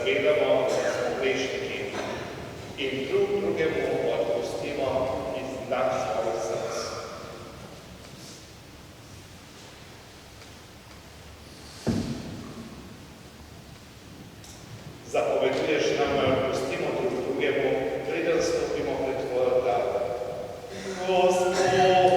zavedamo, da smo grešniki in drug drugemu odpustimo iz dna svojih src. Zapoveduješ nam, da odpustimo drug drugemu, preden stopimo pred tvojo vrata. Amen.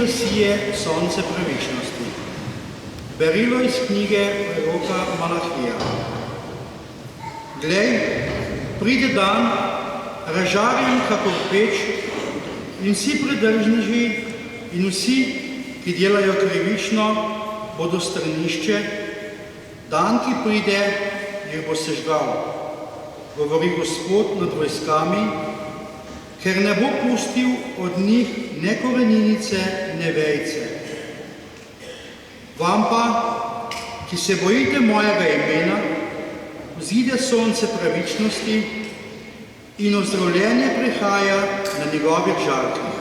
zasije sonce pravičnosti. Berilo iz knjige proroka Malahija. Glej, pride dan, razžarjen kakor peč, in vsi predržneži in vsi, ki delajo krivično, bodo stranišče, dan, ki pride, jih bo sežgal, govori Gospod nad vojskami, ker ne bo pustil od njih ne koreninice, ne vejce. Vam pa, ki se bojite mojega imena, vzide sonce pravičnosti in ozdravljenje prihaja na njegovih žarkih.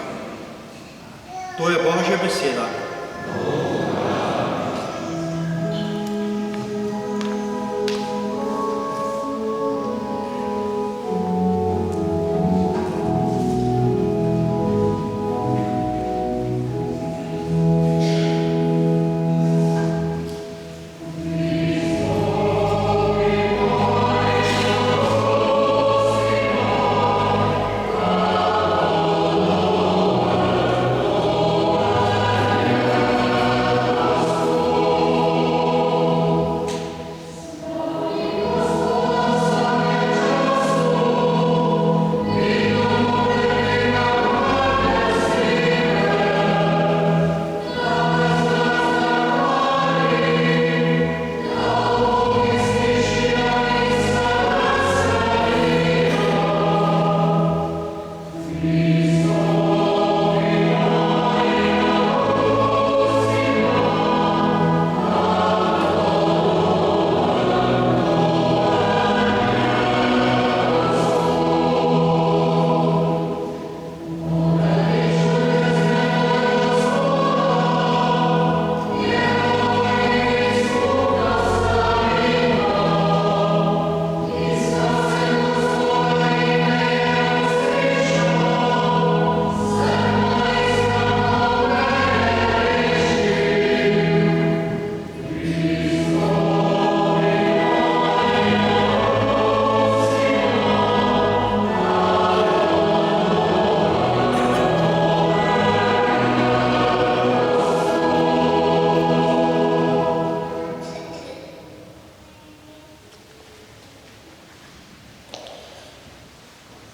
To je Božja beseda.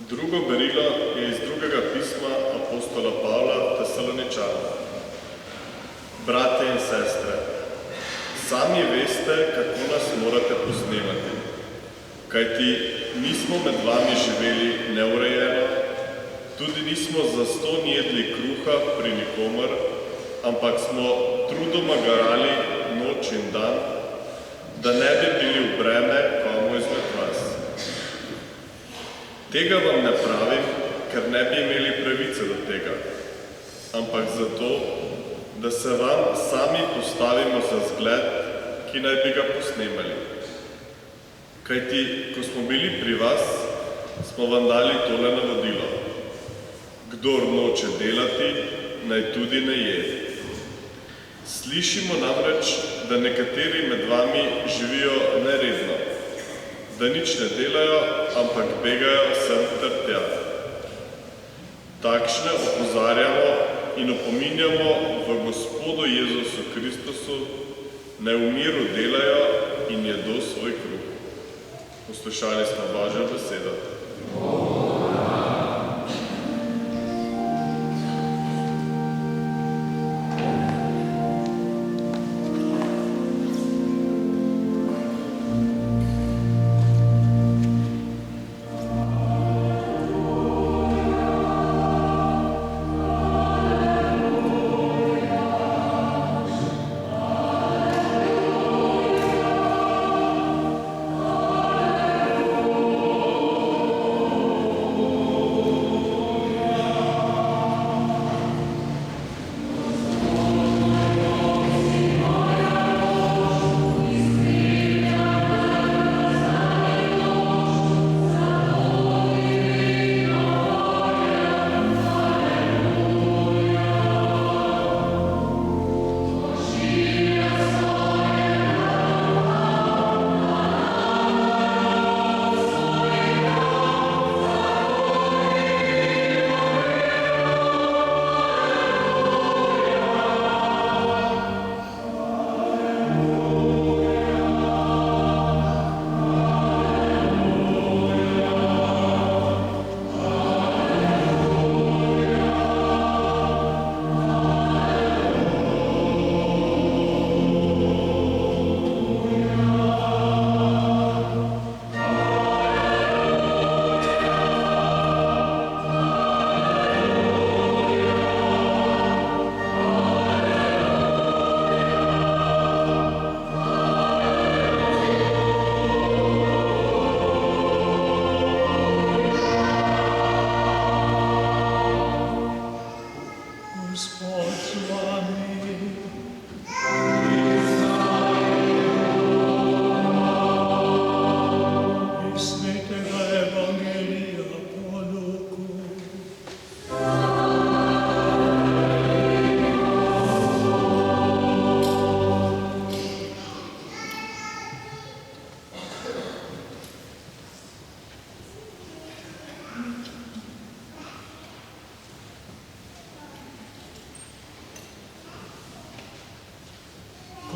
Drugo berilo je iz drugega pisma apostola Pavla Tesaloničanom. Bratje in sestre, sami veste, kako nas morate posnemati, kajti nismo med vami živeli neurejeno, tudi nismo zastonj jedli kruha pri nikomer, ampak smo trudoma garali noč in dan, da ne bi bili v breme komu izmed vas. Tega vam ne pravim, ker ne bi imeli pravice do tega, ampak zato, da se vam sami postavimo za zgled, ki naj bi ga posnemali. Kajti, ko smo bili pri vas, smo vam dali tole navodilo. Kdor noče delati, naj tudi ne je. Slišimo namreč, da nekateri med vami živijo neredno, da nič ne delajo, ampak begajo sem ter tja. Takšne opozarjamo in opominjamo v Gospodu Jezusu Kristusu, naj v miru delajo in jedo svoj kruh. Poslušali smo Božjo besedo.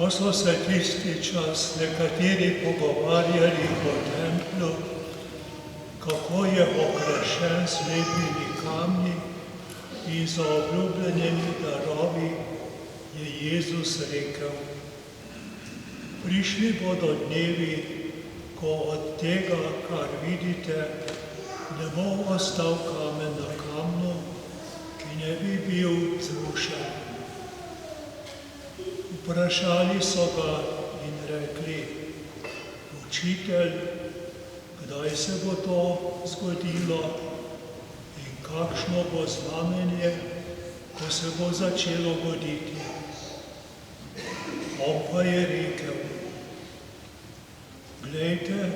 Ko so se tisti čas nekateri pogovarjali o templju, kako je okrašen s lepimi kamni in z obljubljenimi darovi, je Jezus rekel: prišli bodo dnevi, ko od tega, kar vidite, ne bo ostal kamen na kamnu, ki ne bi bil zrušen. Vprašali so ga in rekli: učitelj, kdaj se bo to zgodilo in kakšno bo znamenje, ko se bo začelo goditi? On pa je rekel: glejte,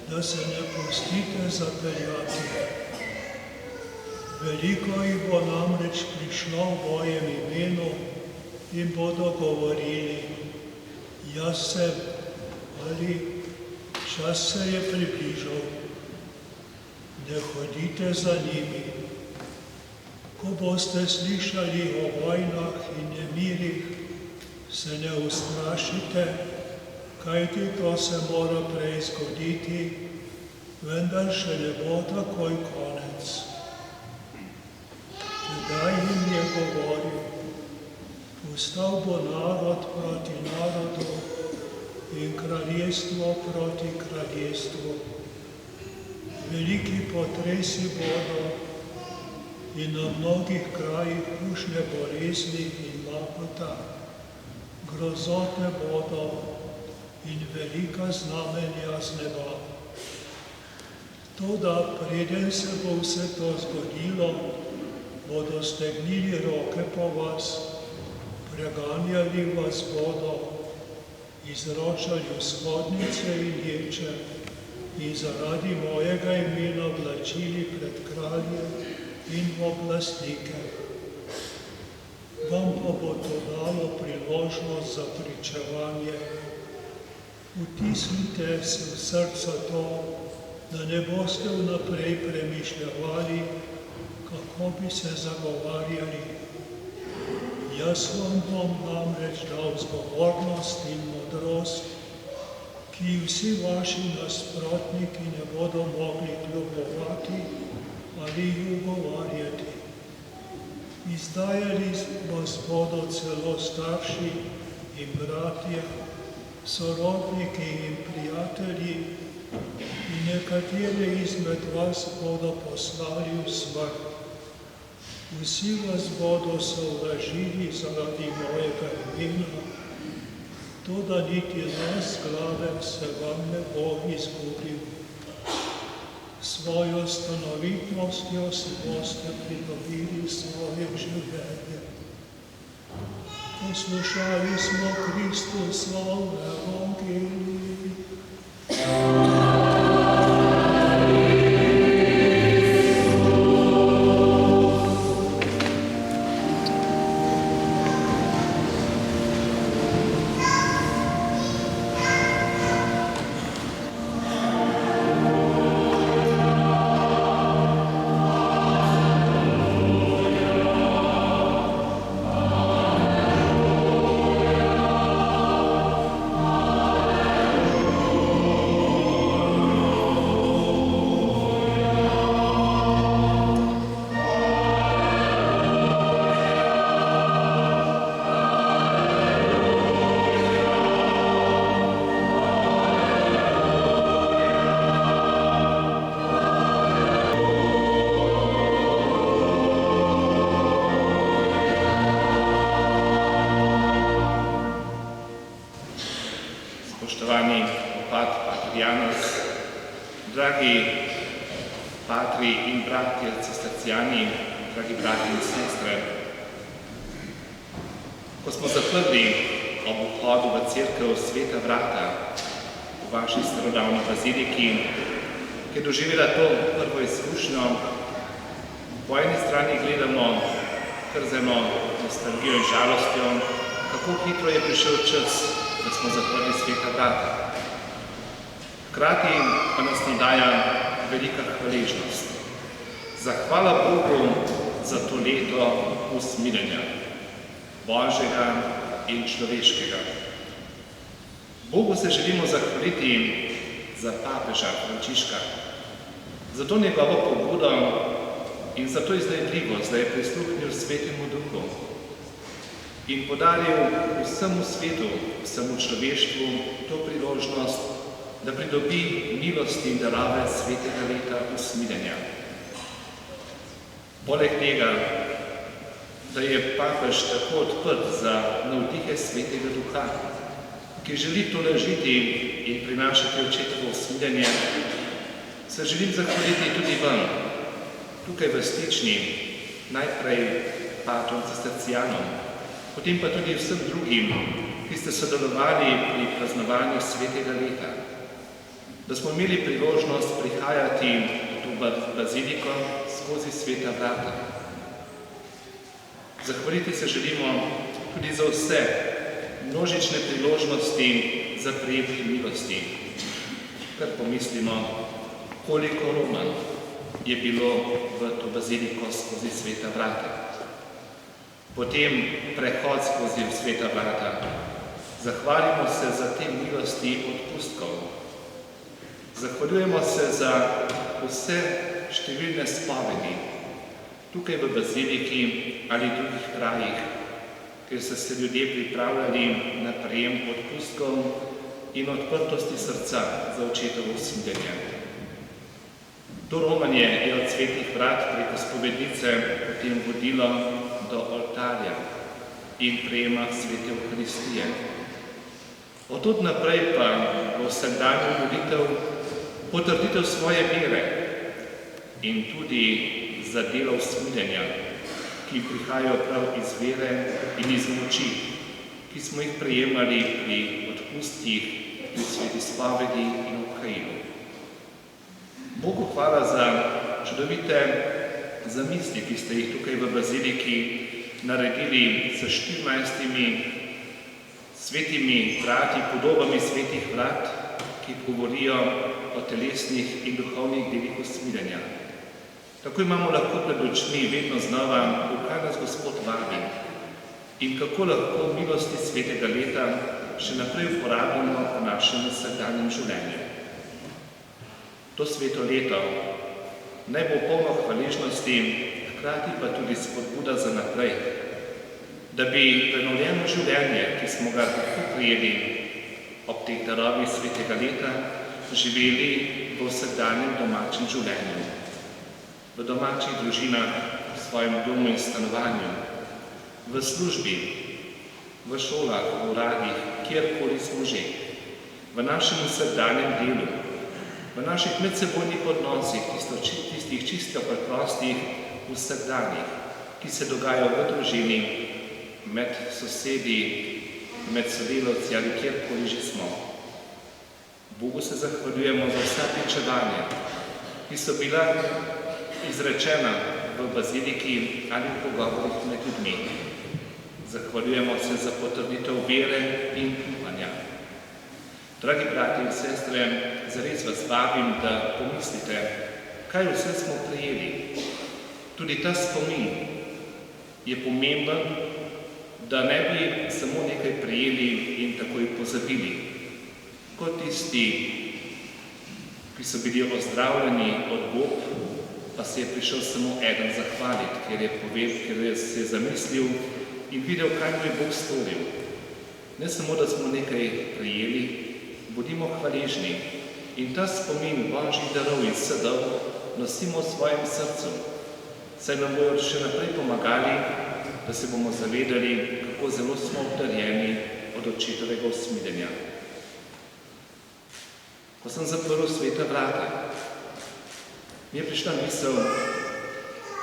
da se ne pustite zapeljati. Veliko jih bo namreč prišlo v mojem imenu in bodo govorili: jaz sem, ali čas se je približal. Ne hodite za njimi. Ko boste slišali o vojnah in nemirih, se ne ustrašite, kajti to se mora prej zgoditi, vendar še ne bo takoj konec. Tedaj jim je govoril: vstal bo narod proti narodu in kraljestvo proti kraljestvu. Veliki potresi bodo in na mnogih krajih kušne bolezni in lakota, grozote bodo in velika znamenja z neba. Toda preden se bo vse to zgodilo, bodo stegnili roke po vas, preganjali vas bodo, izročali vzhodnice in ječe in zaradi mojega imena vlačili pred kralje in oblastnike. Vam pa bo to dalo priložnost za pričevanje. Vtisnite se v srca to, da ne boste vnaprej premišljevali, kako bi se zagovarjali. Jaz vam bom namreč dal zgovornost in modrost, ki vsi vaši nasprotniki ne bodo mogli kljubovati ali jih ugovarjati. Izdajali vas bodo celo starši in bratje, sorodniki in prijatelji, in nekatere izmed vas bodo poslali v smrt. Vsi vas bodo sovražili zaradi mojega imena, toda niti las glave se vam ne bo izgubil. Svojo stanovitnostjo si boste pridobili svoje življenje. Poslušali smo Kristusovo evangelij. Spoštovani opat, pater Janez, dragi patri in bratje cistercijani, dragi bratje in sestre, ko smo zaprli ob vhodu v cerkev Sveta vrata v vaši starodavni baziliki, ki je doživela to prvo izkušnjo, po eni strani gledamo kar z eno nostalgijo in žalostjo, kako hitro je prišel čas, da smo zaprli Sveta vrata. Hkrati pa nas nadaja velika hvaležnost. Zahvala Bogu za to leto usmiljenja, Božjega in človeškega. Bogu se želimo zahvaliti za papeža Frančiška, za to njegovo pobudo in za to iznajdljivost, da je prisluhnil Svetemu Duhu in podaril vsemu svetu, vsemu človeštvu to priložnost, da pridobi milosti in darove svetega leta usmiljenja. Poleg tega, da je papež tako odprt za navdihe Svetega Duha, ki želi tolažiti in prinašati očetovo usmiljenje, se želim zahvaliti tudi vam, tukaj v Stični, najprej patrom cistercijanom, potem pa tudi vsem drugim, ki ste sodelovali pri praznovanju Svetega leta, da smo imeli priložnost prihajati v baziliko skozi sveta vrata. Zahvaliti se želimo tudi za vse množične priložnosti za prejem milosti. Kar pomislimo, koliko roman je bilo v to baziliko skozi sveta vrata. Potem prehod skozi sveta vrata. Zahvalimo se za te milosti odpustkov. Zahvaljujemo se za vse številne spovedi, tukaj v baziliki ali drugih krajih, kjer so se ljudje pripravljali na prejem odpustkov in odprtosti srca za očetovo usmiljenje. To romanje je od svetih vrat preko spovednice potem vodilo do oltarja in prejema svete Evharistije. Od tod naprej pa v vsakdanju molitev potrditev svoje vere in tudi za delo usmiljenja, ki prihajajo prav iz vere in iz moči, ki smo jih prejemali pri odpustkih, pri sveti spovedi in obhajilu. Bogu hvala za čudovite zamisli, ki ste jih tukaj v baziliki naredili s 14 svetimi vrati, podobami svetih vrat, ki govorijo o telesnih in duhovnih delih usmiljenja. Tako imamo lahko pred očmi vedno znova, v kaj nas Gospod vabi in kako lahko milosti svetega leta še naprej uporabljamo v našem vsakdanjem življenju. To sveto leto naj bo polno hvaležnosti, hkrati pa tudi spodbuda za naprej, da bi prenovljeno življenje, ki smo ga tako prijeli ob teh darovih svetega leta, živeli v vsakdanjem domačem življenju, v domačih družinah, v svojem domu in stanovanju, v službi, v šolah, v uradih, kjerkoli smo že, v našem vsakdanjem delu, v naših medsebojnih odnosih, tistih čisto preprostih vsakdanjih, ki se dogajajo v družini, med sosedi, med sodelavci ali kjerkoli že smo. Bogu se zahvaljujemo za vsa pričevanja, ki so bila izrečena v baziliki ali v pogovorih med ljudmi. Zahvaljujemo se za potrditev vere in upanja. Dragi brati in sestre, zares vas vabim, da pomislite, kaj vse smo prejeli. Tudi ta spomin je pomemben, da ne bi samo nekaj prejeli in takoj pozabili. Kot tisti, ki so bili ozdravljeni od Bog, pa se je prišel samo eden zahvaliti, ker je se zamislil in videl, kaj mu je Bog storil. Ne samo, da smo nekaj prejeli, bodimo hvaležni in ta spomin Božjih darov in sadov nosimo v svojem srcu, saj nam bojo še naprej pomagali, da se bomo zavedali, kako zelo smo obdarjeni od očetovega usmiljenja. Ko sem zaprl sveta vrata, mi je prišla misel,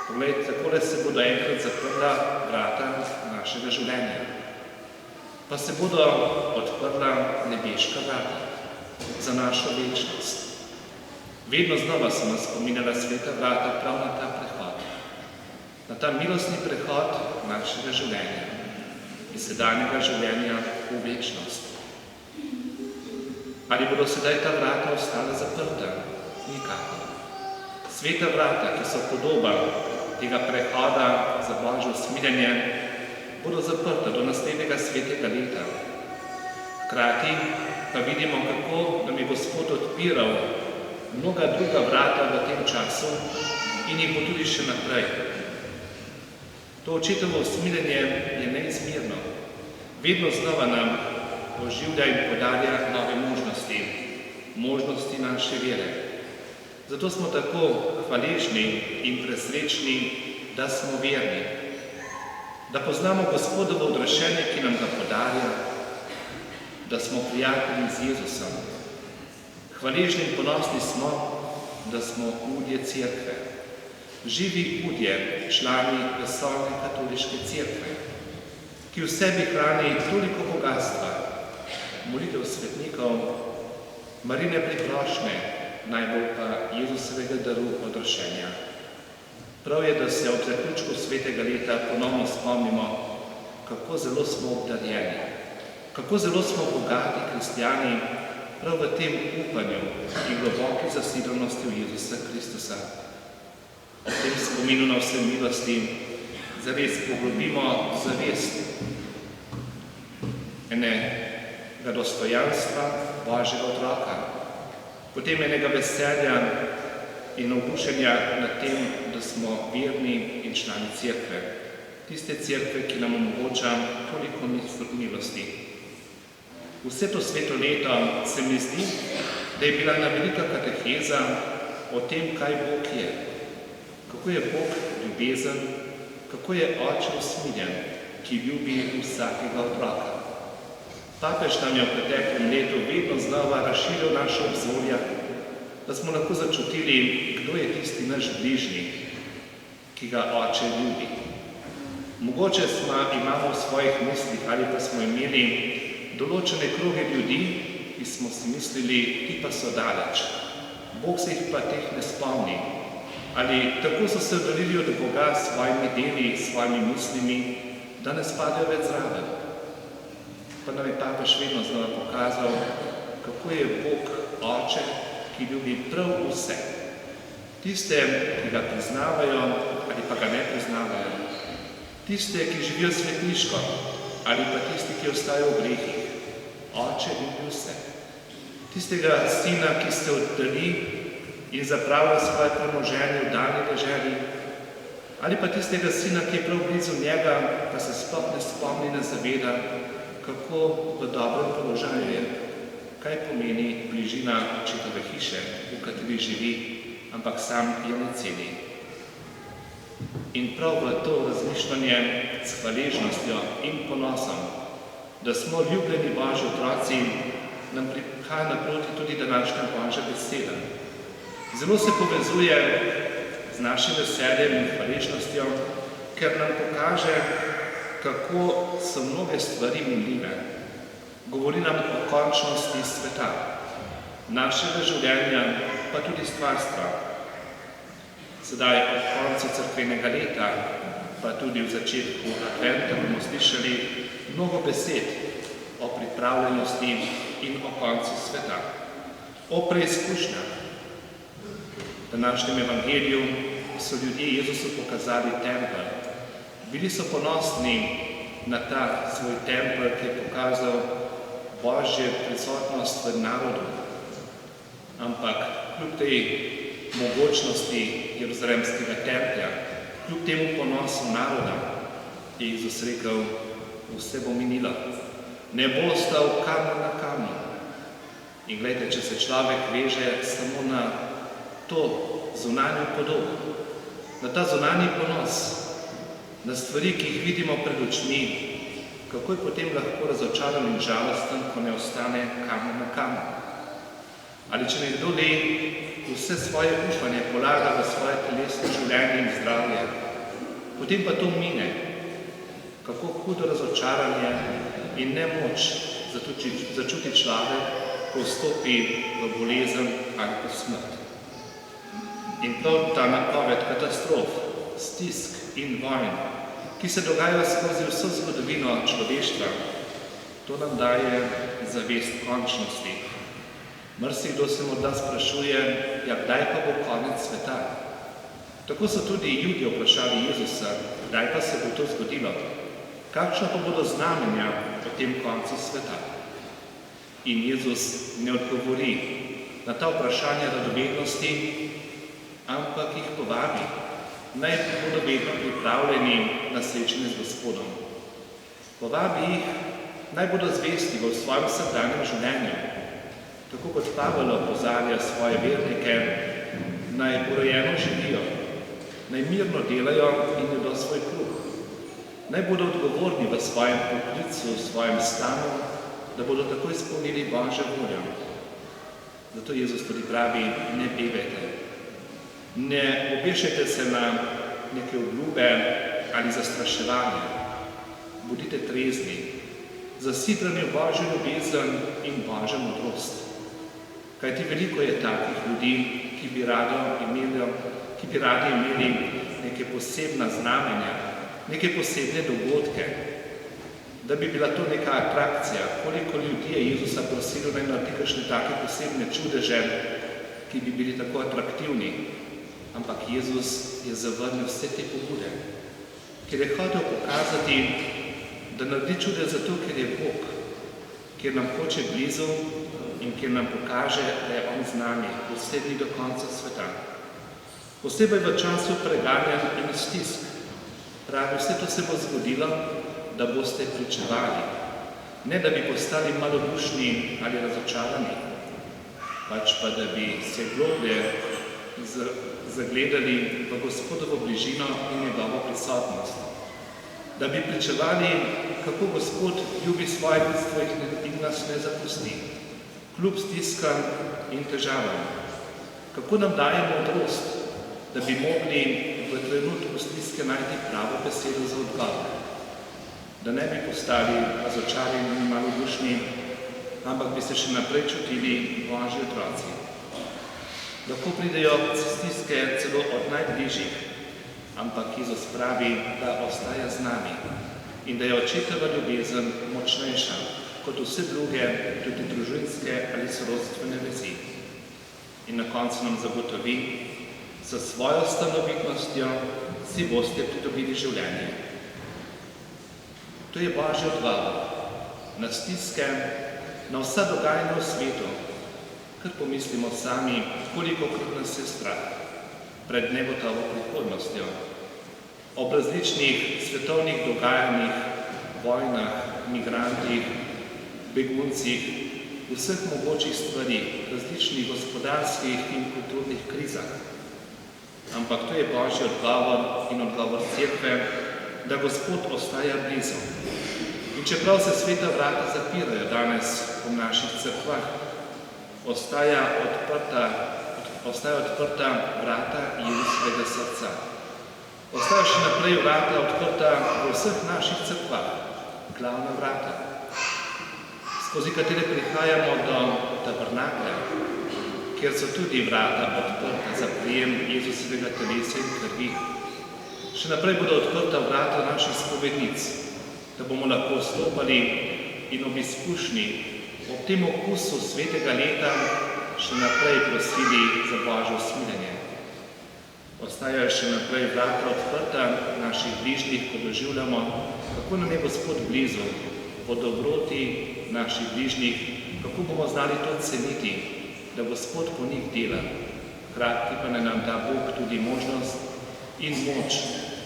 poglej, takole se bodo enkrat zaprla vrata našega življenja, pa se bodo odprla nebeška vrata za našo večnost. Vedno znova so nas spominjala sveta vrata prav na ta prehod, na ta milostni prehod našega življenja in sedanjega življenja v večnost. Ali bodo sedaj ta vrata ostala zaprta? Nikakor. Sveta vrata, ki so podoba tega prehoda za Božje usmiljenje, bodo zaprta do naslednjega svetega leta. Hkrati pa vidimo, kako nam je Gospod odpiral mnoga druga vrata v tem času in jih bo tudi še naprej. To očetovo usmiljenje je neizmerno. Vedno znova nam oživlja in podarja nove možnosti, možnosti naše vere. Zato smo tako hvaležni in presrečni, da smo verni, da poznamo Gospodovo odrešenje, ki nam ga podarja, da smo prijatelji z Jezusom. Hvaležni in ponosni smo, da smo udje cerkve, živi udje, člani vesolne katoliške cerkve, ki v sebi hrani toliko bogatstva, molitev svetnikov, Marine priprošnje, najbolj pa Jezusovega daru odrešenja. Prav je, da se ob zaključku svetega leta ponovno spomnimo, kako zelo smo obdarjeni, kako zelo smo bogati kristjani prav v tem upanju in globoki zasidranosti v Jezusa Kristusa. Ob tem spominu na vse milosti zares poglobimo zavest enega dostojanstva Božjega otroka, potem enega veselja in navdušenja nad tem, da smo verni in člani cerkve, tiste cerkve, ki nam omogoča toliko milosti. Vse to sveto leto se mi zdi, da je bila ena velika kateheza o tem, kaj Bog je, kako je Bog ljubezen, kako je Oče usmiljen, ki ljubi vsakega otroka. Papež nam je v preteklem letu vedno znova razširil naše obzorja, da smo lahko začutili, kdo je tisti naš bližnji, ki ga Oče ljubi. Mogoče imamo v svojih mislih ali pa smo imeli določene kroge ljudi, ki smo si mislili, ti pa so daleč. Bog se jih pa teh ne spomni. Ali tako so se oddaljili od Boga s svojimi deli, s svojimi mislimi, da ne spadajo več zraven. Pa nam je Papež vedno znova pokazal, kako je Bog Oče, ki ljubi prav vse. Tiste, ki ga priznavajo ali pa ga ne priznavajo. Tiste, ki živijo svetniško ali pa tisti, ki ostajajo v grehih. Oče ljubi vse. Tistega sina, ki se oddali in zapravlja svoje premoženje v daljni deželi, ali pa tistega sina, ki je prav blizu njega, pa se sploh ne spomni, ne zaveda, kako v dobrem položaju je, kaj pomeni bližina očetove hiše, v kateri živi, ampak sam jo ne ceni. In prav v to razmišljanje s hvaležnostjo in ponosom, da smo ljubljeni Božji otroci, nam prihaja naproti tudi današnja Božja beseda. Zelo se povezuje z našim veseljem in hvaležnostjo, ker nam pokaže, kako so mnoge stvari minljive. Govori nam o končnosti sveta, našega življenja, pa tudi stvarstva. Sedaj ob koncu cerkvenega leta, pa tudi v začetku adventa bomo slišali mnogo besed o pripravljenosti in o koncu sveta, o preizkušnjah. V današnjem evangeliju so ljudje Jezusu pokazali tempelj. Bili so ponosni na ta svoj tempelj, ki je pokazal Božje prisotnost v narodu. Ampak kljub tej mogočnosti Jeruzalemskega templja, kljub temu ponosu naroda, je Jezus rekel, vse bo minilo. Ne bo ostal kamen na kamnu. In glejte, če se človek veže samo na to zunanjo podobo, na ta zunanji ponos, na stvari, ki jih vidimo pred očmi, kako je potem lahko razočaran in žalosten, ko ne ostane kamen na kamnu. Ali če nekdo le vse svoje upanje polaga v svoje telesno življenje in zdravje, potem pa to mine, kako hudo razočaranje in nemoč začuti človek, ko vstopi v bolezen ali pa smrt. In prav ta napoved katastrof, stisk in vojn, ki se dogajajo skozi vso zgodovino človeštva, to nam daje zavest končnosti. Marsikdo se morda sprašuje, ja, kdaj pa bo konec sveta? Tako so tudi Judje vprašali Jezusa, kdaj pa se bo to zgodilo? Kakšna pa bodo znamenja o tem koncu sveta? In Jezus ne odgovori na ta vprašanja radovednosti, ampak jih povabi, naj bodo vedno pripravljeni na srečanje z Gospodom. Povabi jih, naj bodo zvesti v svojem vsakdanjem življenju, tako kot Pavel opozarja svoje vernike, naj porojeno živijo, naj mirno delajo in jedo svoj kruh, naj bodo odgovorni v svojem poklicu, v svojem stanu, da bodo tako izpolnili Božjo voljo. Zato Jezus tudi pravi, ne begajte, ne obešajte se na neke obljube ali zastraševanje, bodite trezni, zasidrani v Božjo ljubezen in Božjo modrost. Kajti veliko je takih ljudi, ki bi radi imeli neke posebna znamenja, neke posebne dogodke, da bi bila to neka atrakcija, koliko ljudi je Jezusa prosilo naj naredi kakšne take posebne čudeže, ki bi bili tako atraktivni. Ampak Jezus je zavrnil vse te pobude, ker je hotel pokazati, da naredi čude zato, ker je Bog, ker nam hoče blizu in ker nam pokaže, da je On z nami, vse dni do konca sveta. Posebej v času preganjanj in stisk. Pravi, vse to se bo zgodilo, da boste pričevali, ne da bi postali malodušni ali razočarani, pač pa da bi se globlje zagledali v Gospodovo bližino in njegovo prisotnost. Da bi pričevali, kako Gospod ljubi svoje ljudstvo in nas ne zapusti, kljub stiskam in težavam. Kako nam daje modrost, da bi mogli v trenutku stiske najti pravo besedo za odgovor. Da ne bi postali razočarani in malodušni, ampak bi se še naprej čutili Božji otroci. Lahko pridejo stiske celo od najbližjih, ampak Jezus pravi, da ostaja z nami in da je očetova ljubezen močnejša kot vse druge, tudi družinske ali sorodstvene vezi. In na koncu nam zagotovi, za svojo stanovitnostjo si boste pridobili življenje. To je Božji odgovor na stiske, na vsa dogajanja v svetu, kar pomislimo sami, kolikokrat nas je strah pred negotovo prihodnostjo. Ob različnih svetovnih dogajanjih, vojnah, migrantih, beguncih, vseh mogočih stvari, različnih gospodarskih in kulturnih krizah. Ampak to je Božji odgovor in odgovor Cerkve, da Gospod ostaja blizu. In čeprav se sveta vrata zapirajo danes v naših cerkvah, ostaja odprta vrata Jezusovega srca. Ostaja še naprej vrata odprta v vseh naših cerkvah, glavna vrata, skozi katere prihajamo do tabernaklja, kjer so tudi vrata odprta za prijem Jezusovega telesa in krvi. Še naprej bodo odprta vrata naših spovednic, da bomo lahko vstopali in ob izkušnji, ob tem okusu svetega leta še naprej prosili za Božjo usmiljenje. Ostajajo še naprej vrata odprta naših bližnjih, ko doživljamo, kako nam je Gospod blizu, po dobroti naših bližnjih, kako bomo znali to ceniti, da Gospod po njih dela. Hkrati pa nam da Bog tudi možnost in moč,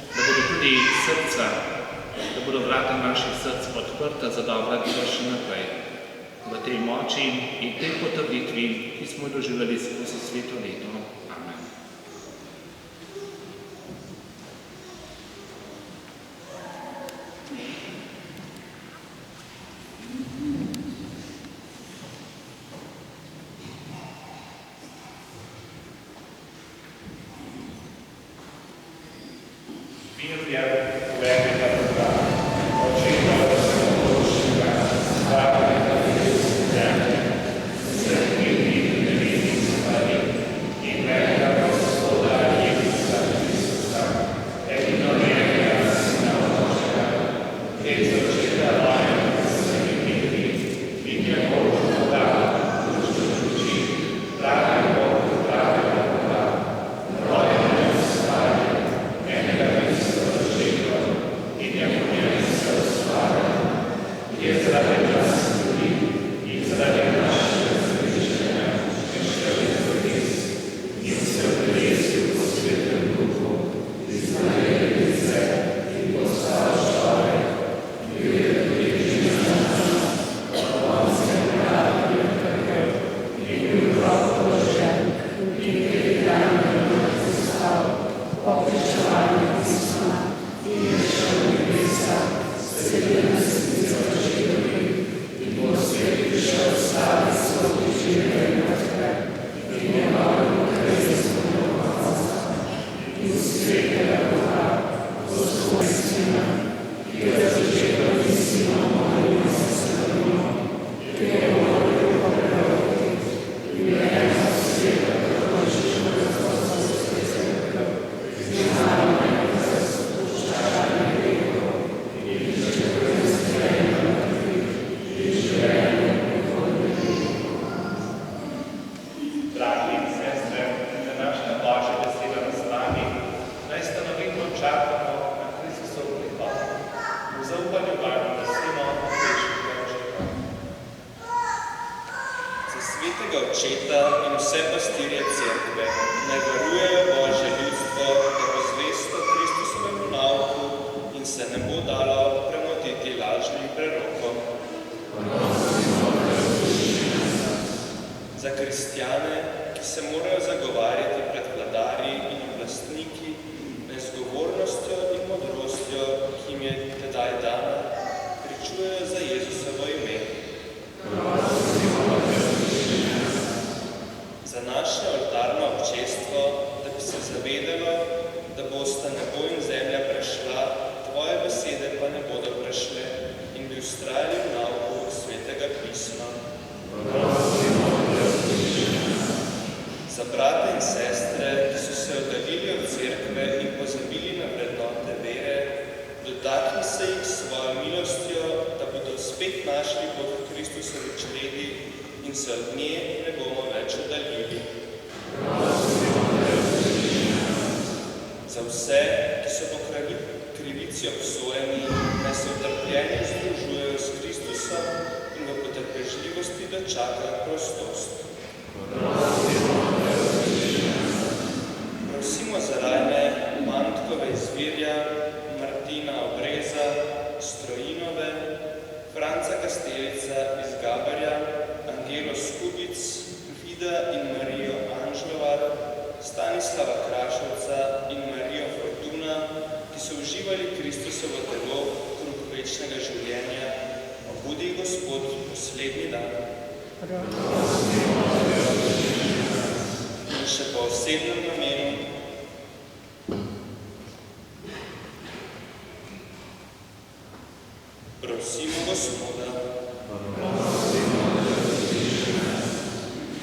da bodo tudi srca, da bodo vrata naših src odprta za dobra dela še naprej. V tej moči in tej potrditvi, ki smo jo doživljali skozi sveto leto. Amen. očeta in vse pastirje cerkve, naj varujejo Božje ljudstvo, da bo zvesto Kristusovemu nauku in se ne bo dalo premotiti lažnim prerokom. Za kristjane, ki se morajo zagovarjati pred vladarji in oblastniki, nezgovornostjo in modrostjo, ki jim je tedaj dana, pričujejo za Jezusovo ime. Za naše oltarno občestvo, da bi se zavedalo, da bosta nebo in zemlja prešla, tvoje besede pa ne bodo prešle in bi vztrajali v nauku Svetega pisma. Za brate in sestre, ki so se oddaljili od cerkve in pozabili na vrednote vere, dotakni se jih s svojo milostjo, da bodo spet našli pot v Kristusovi čredi in se od nje ne bomo več oddaljili. Za vse, ki so po krivici obsojeni, naj se v trpljenju združujejo s Kristusom in v potrpežljivosti dočakajo prostost. Prosimo za Rajne, Mantkove iz Virja, Martina Obreza, Strojinove, Franca Kastelica iz Gabarja, Angelo Skubic, Vida in Marijo Anžlovar, Stanislava Krašovca in Marijo Fortuna, ki so uživali Kristusovo telo, kruh večnega življenja, obudi Gospod poslednji dan. In še po osebnem namenu prosimo Gospoda.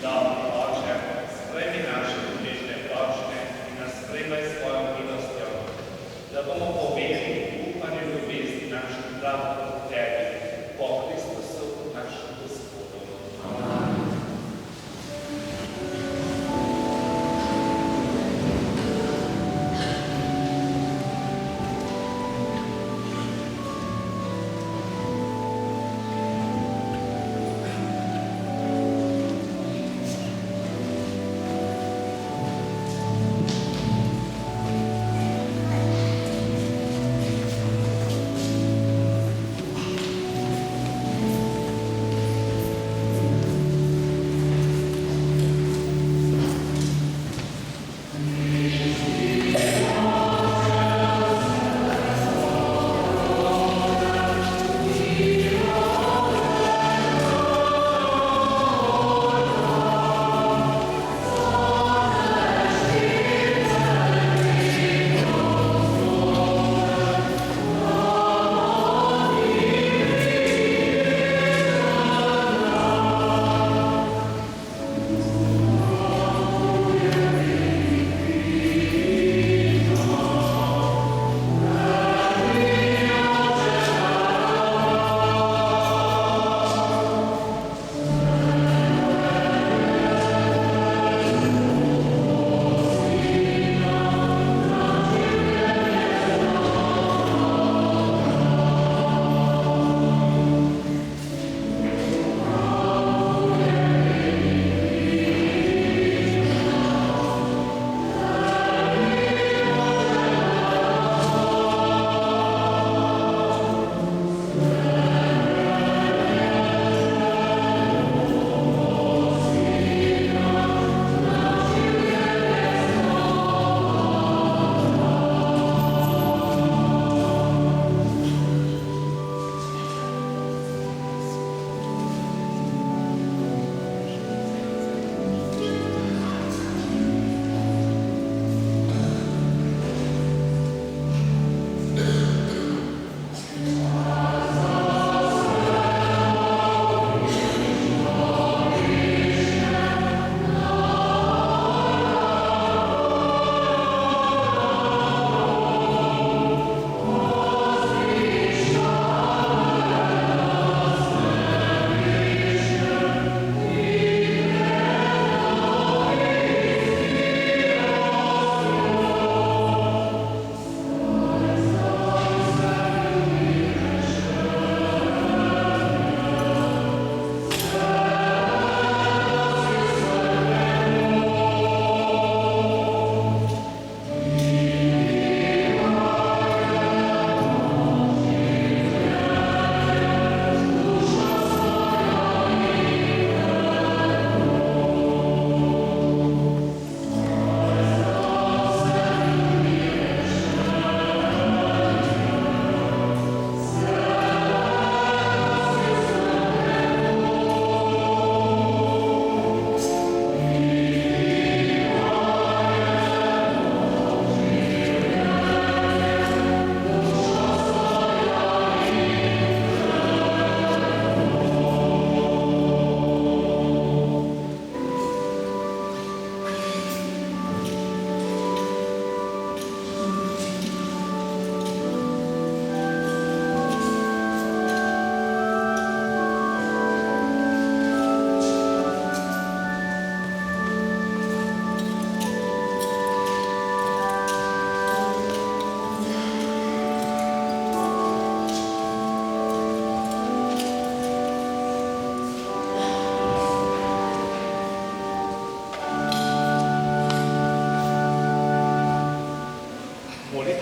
Dobri Bože, sprejmi naše bližnje prošnje in nas sprejmaj s svojo milostjo, da bomo po veri in upanju ljubezni naših prav od Tebi, po Kristusu našem Gospodu. Amen.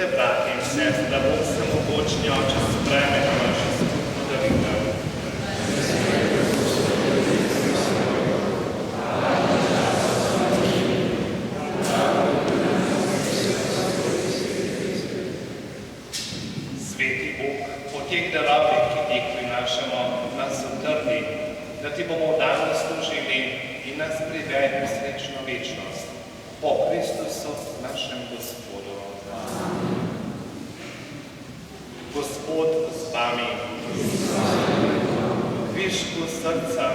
Dovolite, bratje in sestre, da Bog Vsemogočni Oče sprejme vašo skupno daritev. Sveti Bog, po teh darovih, ki ti jih prinašamo, nas utrdi, da ti bomo v danu služili in nas privedli v srečno večnost. Po Kristusu, našem Gospodu. Gospod z vami. Višku srca.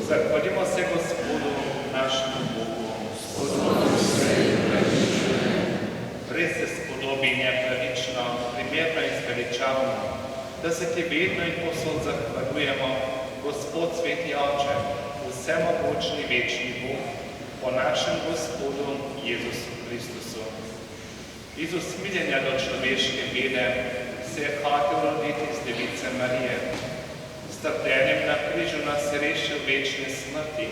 Zahvalimo se Gospodu, našemu Bogu. Res se spodobi nepravično, primerno in zveličavno, da se ti vedno in povsod zahvaljujemo, Gospod Sveti Oče, vsemogočni večni Bog, po našem Gospodu Jezusu Kristusu. Iz usmiljenja do človeške bede se je hotel roditi z Device Marije. S trpljenjem na križu nas je rešil večne smrti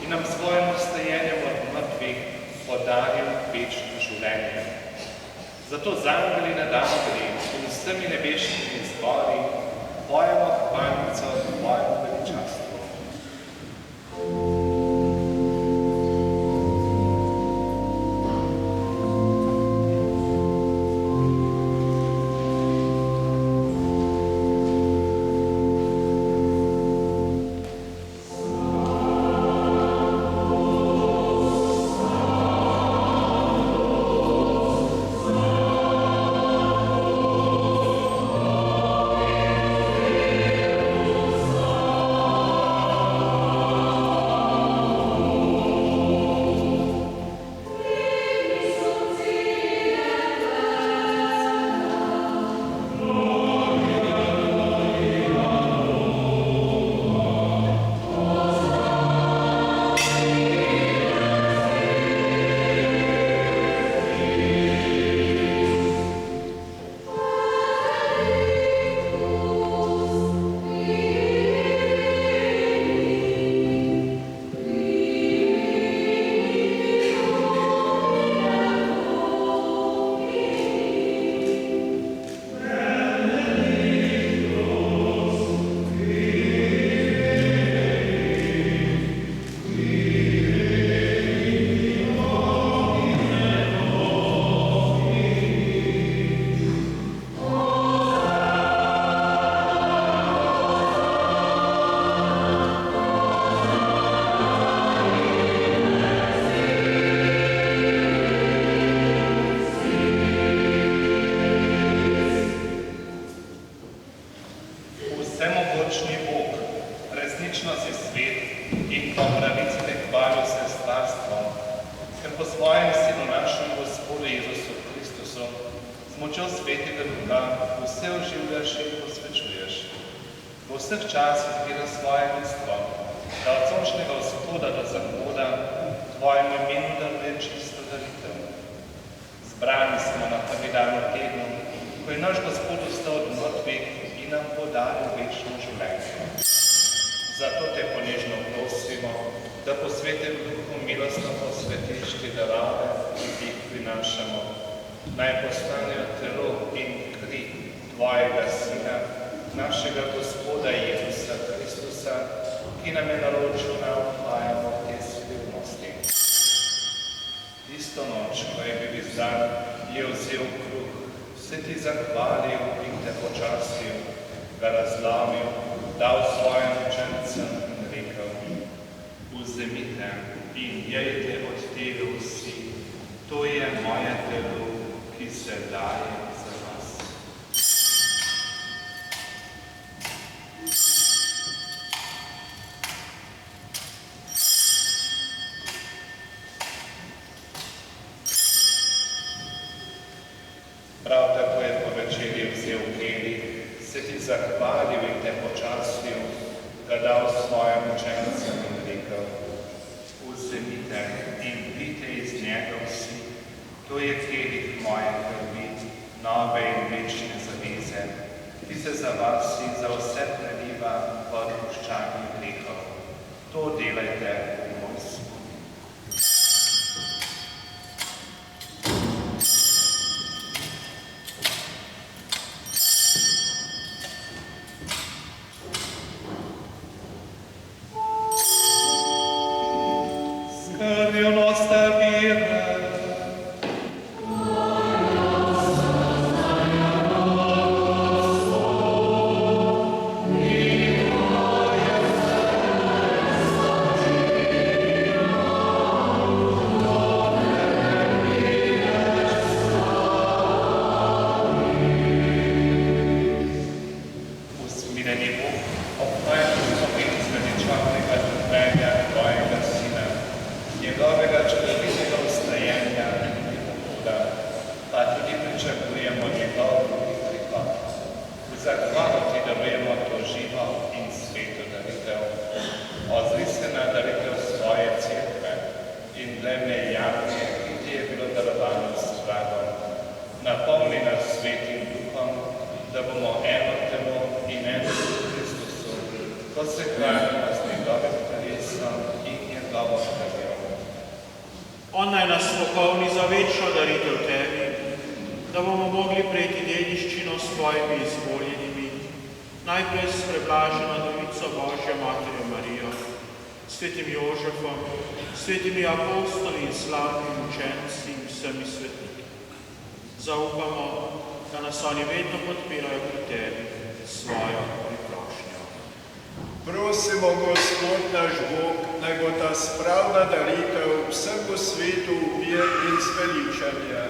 in nam svojim vstajenjem od mrtvih podaril večno življenje. Zato z angeli nad angeli in vsemi nebeškimi zbori pojemo hvalnico tvojemu veličastvu. ki se za vas in za vse preliva v odpuščanju grehov. To delajte v moj spomin. Dio nostra vita. On naj nas popolni za večno daritev Tebi, da bomo mogli prejti dediščino s Tvojimi izvoljenimi, najprej s preblaženo Devico Božjo Materjo Marijo, svetim Jožefom, svetimi apostoli in slavnimi učenci in vsemi svetniki. Zaupamo, da nas oni vedno podpirajo pri Tebi s svojo priprošnjo. Prosimo, Gospod naš Bog, naj bo ta spravna daritev vsemu svetu v mir in zveličanje.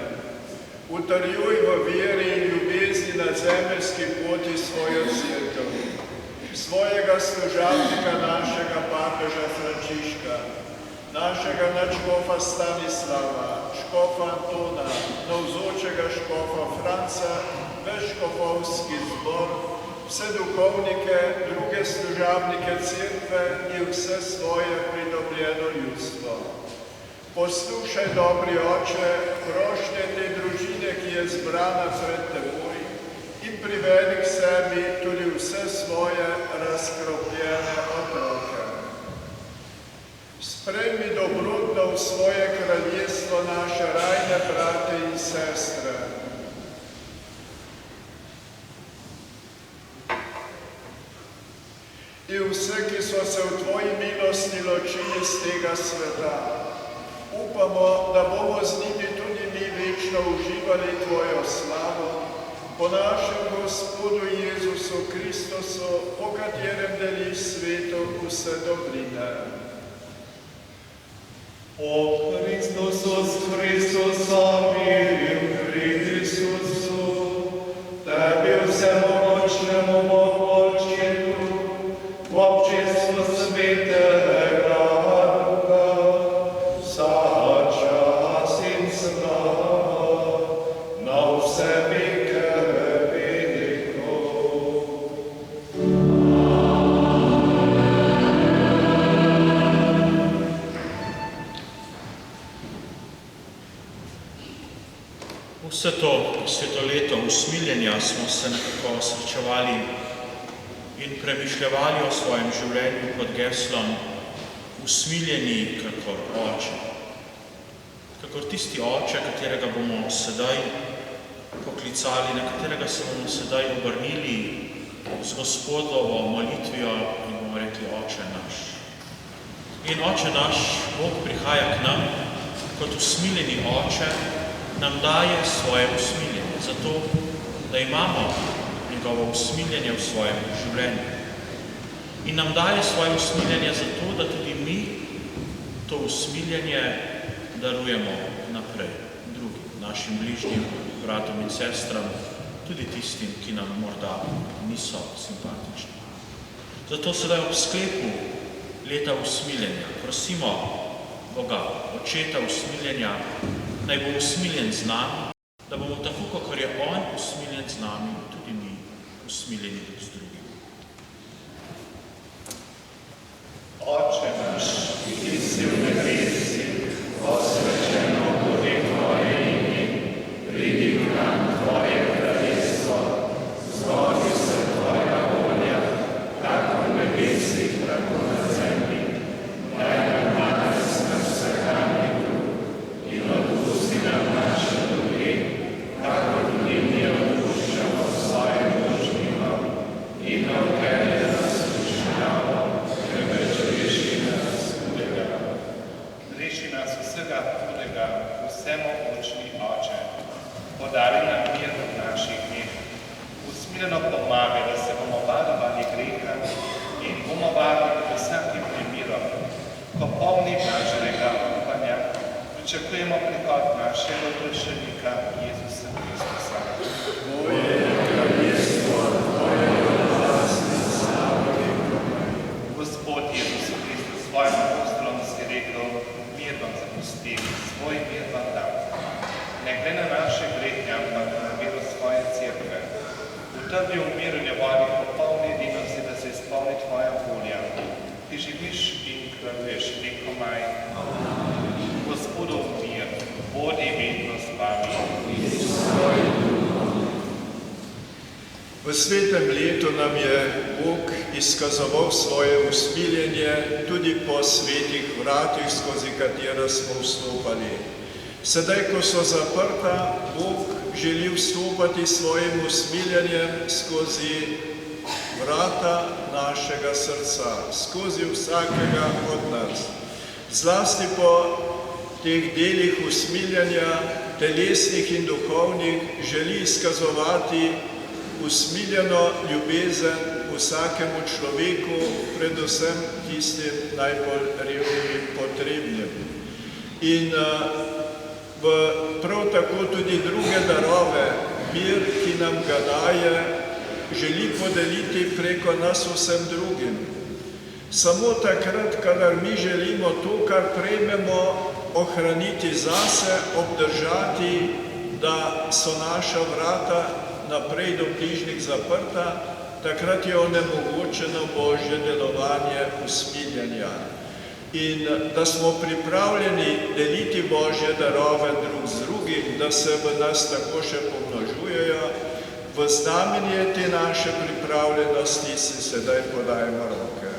Utrjuj v veri in ljubezni na zemeljski poti svojo cerkev, svojega služabnika našega papeža Frančiška, našega nadškofa Stanislava, škofa Antona, navzočega škofa Franca, ves škofovski zbor, vse duhovnike, druge služabnike cerkve in vse svoje pridobljeno ljudstvo. Poslušaj, dobri Oče, prošnje te družine, ki je zbrana pred Teboj, in privedi k sebi tudi vse svoje razkropljene otroke. Sprejmi dobrotno v svoje kraljestvo naše rajne brate in sestre. In vse, ki so se v Tvoji milosti ločili z tega sveta. Upamo, da bomo z njimi tudi mi večno uživali Tvojo slavo, po našem Gospodu Jezusu Kristusu, po katerem deliš svetu vse dobrine. O Hristusom in Hristusu, Tebi vsemogočnemu Bogu Očetu, v občestvu svetega Duha, vsa čas in slava, na vse veke vekov. Vse to svetoleto usmiljenja smo se nekako srečevali in premišljevali o svojem življenju pod geslom usmiljeni kakor oče. Kakor tisti oče, katerega bomo sedaj poklicali, na katerega se bomo sedaj obrnili z Gospodovo molitvijo in bomo rekli Oče naš. In Oče naš, Bog prihaja k nam kot usmiljeni oče, nam daje svoje usmiljenje, zato da imamo njegovo usmiljenje v svojem življenju. In nam daje svoje usmiljenje zato, da tudi mi to usmiljenje darujemo naprej drugim, našim bližnjim, bratom in sestram, tudi tistim, ki nam morda niso simpatični. Zato sedaj ob sklepu leta usmiljenja prosimo Boga, Očeta usmiljenja, naj bo usmiljen z nami, da bomo tako, kakor je On usmiljen z nami, tudi mi usmiljeni drug z drugim. Oče naš, ki si v nebesi, posvečeno bodi Tvoje ime, pridi k nam Tvoje kraljestvo, zgodi se Tvoja volja, tako v nebesih, tako na zemlji. Daj nam danes naš vsakdanji in odpusti nam naše dolge, tako tudi mi odpuščamo svojim dolžnikom, in nas vsega hudega, vsemogočni Oče, podari nam mir v naših dneh, usmiljeno pomagaj, da se bomo varovali greha in bomo varni v vsakim primirom, ko polni blaženega upanja, pričakujemo prihod našega odrešenika Jezusa Kristusa. Tvoje kraljestvo, tvoje oblast in slava vekomaj. Gospod Jezus Kristus, svojim apostolom si rekel, mir vam zapusti, svoj mir vam dam. Ne gre na naše grehe, ampak na vero svoje cerkve. Utrdi v miru njevodi popolni edinosti, da se izpolni tvoja volja. Ti živiš in kraljuješ vekomaj. Gospodov mir, bodi vedno z vami. V svetem letu nam je Bog izkazoval svoje usmiljenje tudi po svetih vratih, skozi katera smo vstopali. Sedaj, ko so zaprta, Bog želi vstopati svojim usmiljenjem skozi vrata našega srca, skozi vsakega od nas. Zlasti po teh delih usmiljanja, telesnih in duhovnih, želi izkazovati usmiljeno ljubezen vsakemu človeku, predvsem tistim najbolj revnim in potrebnim. In prav tako tudi druge darove, mir, ki nam ga daje, želi podeliti preko nas vsem drugim. Samo takrat, kadar mi želimo to, kar prejmemo, ohraniti zase, obdržati, da so naša vrata naprej do bližnjih zaprta, takrat je onemogočeno Božje delovanje usmiljanja. In da smo pripravljeni deliti Božje darove drug z drugim, da se v nas tako še pomnožujejo, v znamenje te naše pripravljenosti si sedaj podajmo roke.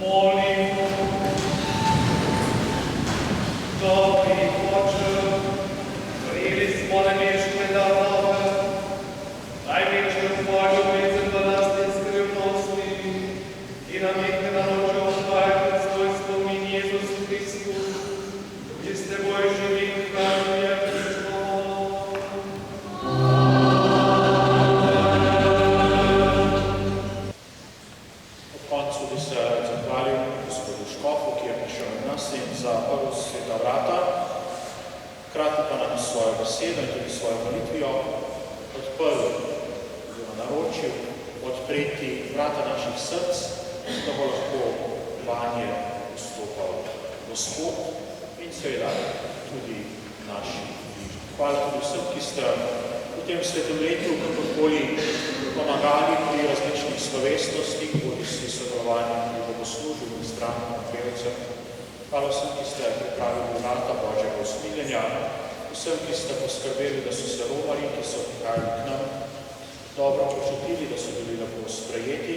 Molimo. Dobri Oče, prejeli smo nebeške darove, največjo tvojo ljubezen v lastni skrivnosti in nam nekaj naročil tvojega predstojstva in Jezusu Kristu, ki s teboj živi in hranuje Kristo. Ob koncu bi se zahvalil gospodu Škofu, ki je prišel na nas in zaprl sveta vrata, hkrati pa nam svojo besedo in tudi svojo molitvijo odprl, oziroma naročil odpreti vrata naših src, da bo lahko vanje vstopal Gospod in seveda tudi naši bližnji. Hvala tudi vsem, ki ste v tem svetoletu kakorkoli pomagali pri različnih slovesnostih, bodisi sodelovanjem pri bogoslužju in strankom pevcem. Hvala vsem, ki ste pripravili vrata Božjega usmiljenja, vsem, ki ste poskrbeli, da so se romali, ki so prihajali k nam, dobro počutili, da so bili lepo sprejeti.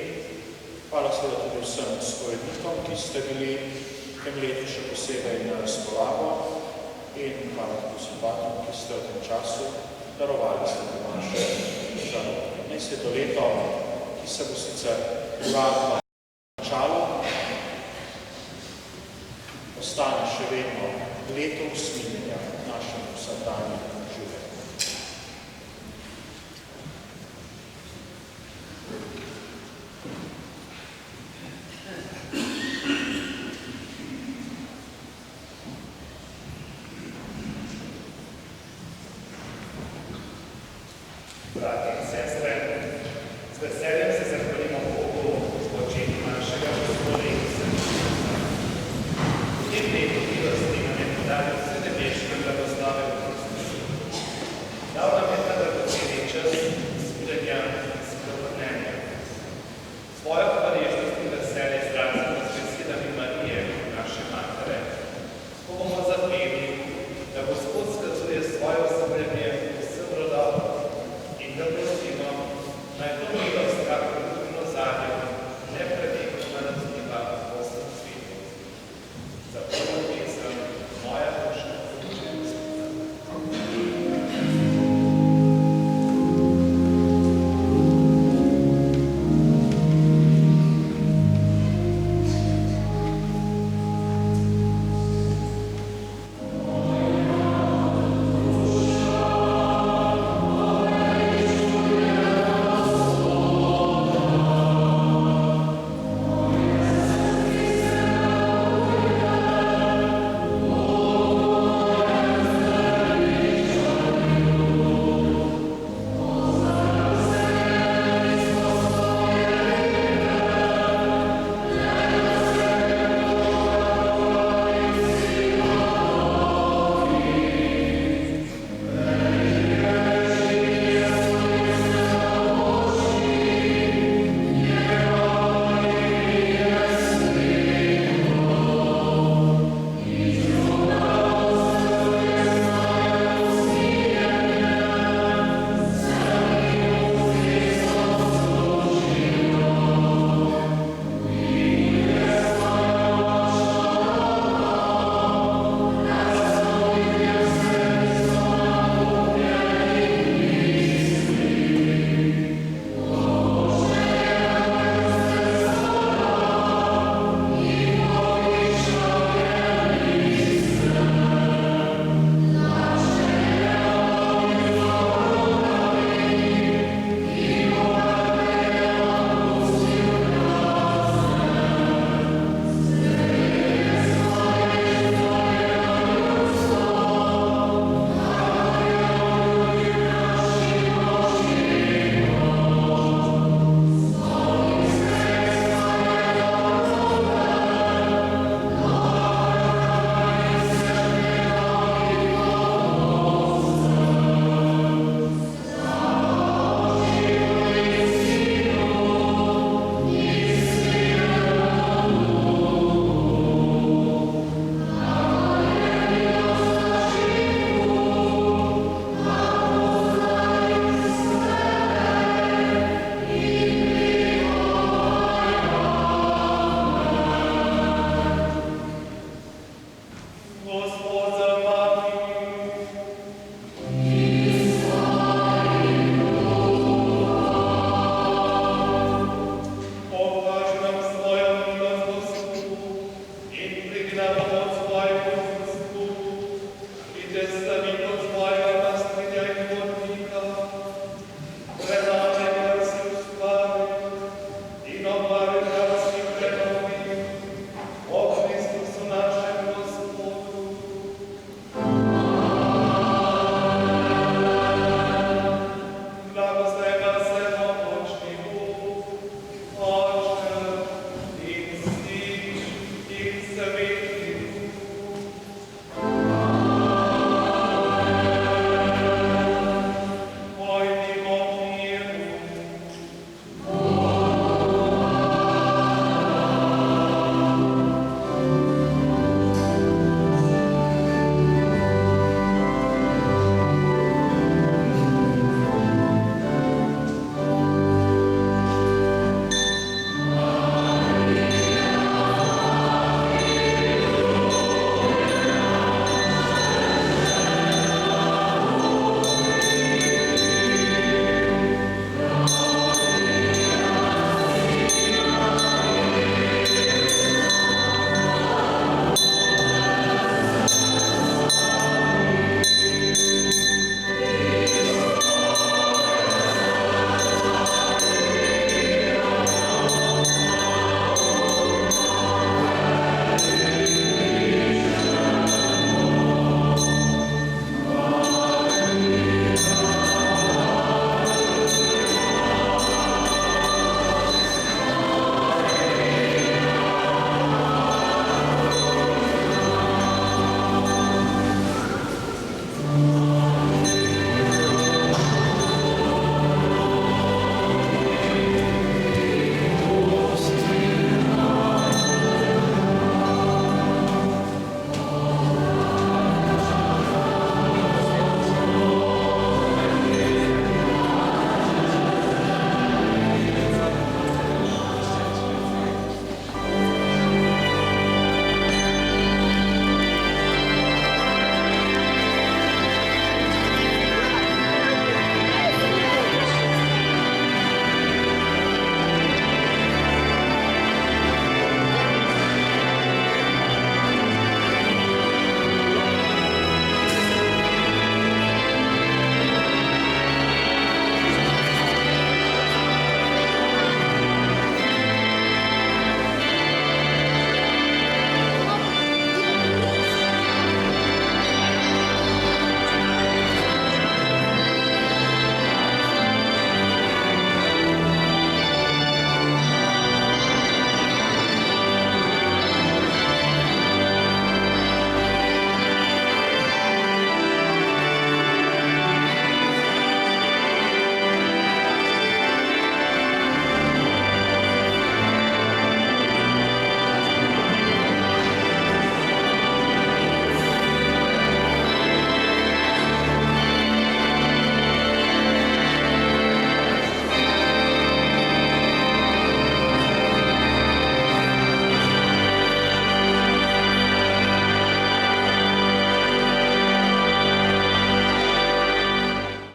Hvala seveda tudi vsem spovednikom, ki ste bili v tem letu še posebej na razpolago, in hvala tudi vsem patom, ki ste v tem času darovali svete naše žalobe. Naj se to leto, ki se bo sicer uradno začalo, ostane še vedno leto usmiljenja našemu vsakdanjemu